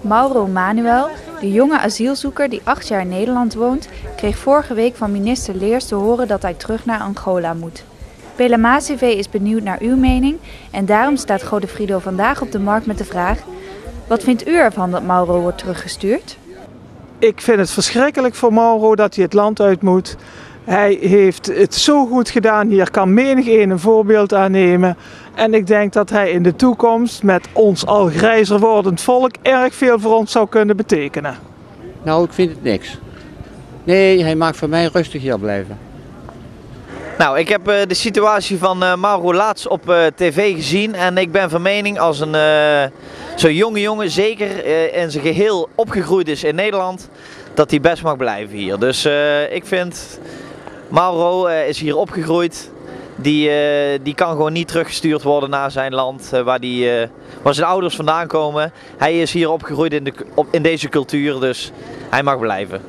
Mauro Manuel, de jonge asielzoeker die 8 jaar in Nederland woont, kreeg vorige week van minister Leers te horen dat hij terug naar Angola moet. PLMA-CV is benieuwd naar uw mening en daarom staat Godefrido vandaag op de markt met de vraag: wat vindt u ervan dat Mauro wordt teruggestuurd? Ik vind het verschrikkelijk voor Mauro dat hij het land uit moet. Hij heeft het zo goed gedaan hier, kan menig een voorbeeld aannemen. En ik denk dat hij in de toekomst met ons al grijzer wordend volk erg veel voor ons zou kunnen betekenen. Nou, ik vind het niks. Nee, hij mag voor mij rustig hier blijven. Nou, ik heb de situatie van Mauro laatst op tv gezien en ik ben van mening als een zo'n jonge jongen, zeker in zijn geheel opgegroeid is in Nederland, dat hij best mag blijven hier. Dus ik vind, Mauro is hier opgegroeid, die kan gewoon niet teruggestuurd worden naar zijn land waar zijn ouders vandaan komen. Hij is hier opgegroeid in deze cultuur, dus hij mag blijven.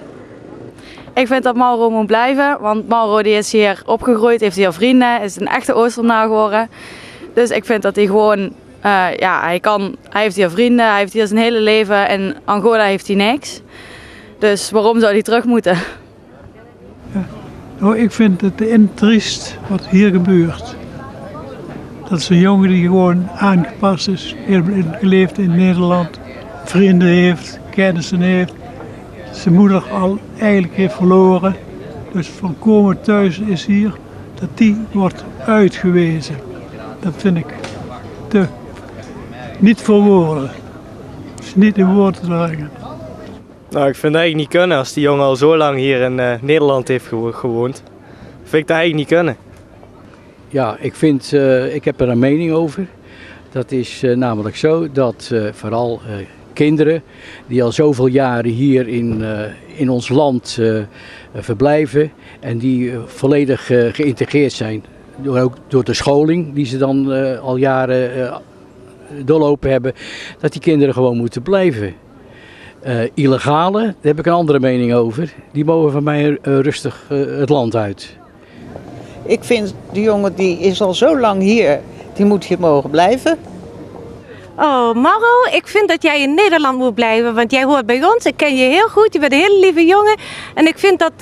Ik vind dat Mauro moet blijven, want Mauro die is hier opgegroeid, heeft hier vrienden, is een echte Oosternaar geworden. Dus ik vind dat hij gewoon, hij heeft hier vrienden, hij heeft hier zijn hele leven. In Angola heeft hij niks. Dus waarom zou hij terug moeten? Ja. Nou, ik vind het triest wat hier gebeurt. Dat is een jongen die gewoon aangepast is, geleefd in Nederland, vrienden heeft, kennissen heeft. Zijn moeder al eigenlijk heeft verloren. Dus volkomen thuis is hier dat die wordt uitgewezen. Dat vind ik niet voor woorden. Het is niet in woorden te brengen. Nou, ik vind het eigenlijk niet kunnen als die jongen al zo lang hier in Nederland heeft gewoond. Vind ik dat eigenlijk niet kunnen. Ja, ik heb er een mening over. Dat is namelijk zo dat vooral kinderen die al zoveel jaren hier in ons land verblijven en die volledig geïntegreerd zijn, ook door de scholing die ze dan al jaren doorlopen hebben, dat die kinderen gewoon moeten blijven. Illegale, daar heb ik een andere mening over, die mogen van mij rustig het land uit. Ik vind de jongen die is al zo lang hier, die moet hier mogen blijven. Oh, Mauro, ik vind dat jij in Nederland moet blijven, want jij hoort bij ons. Ik ken je heel goed, je bent een hele lieve jongen. En ik vind dat,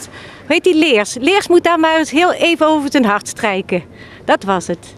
Leers moet daar maar eens heel even over zijn hart strijken. Dat was het.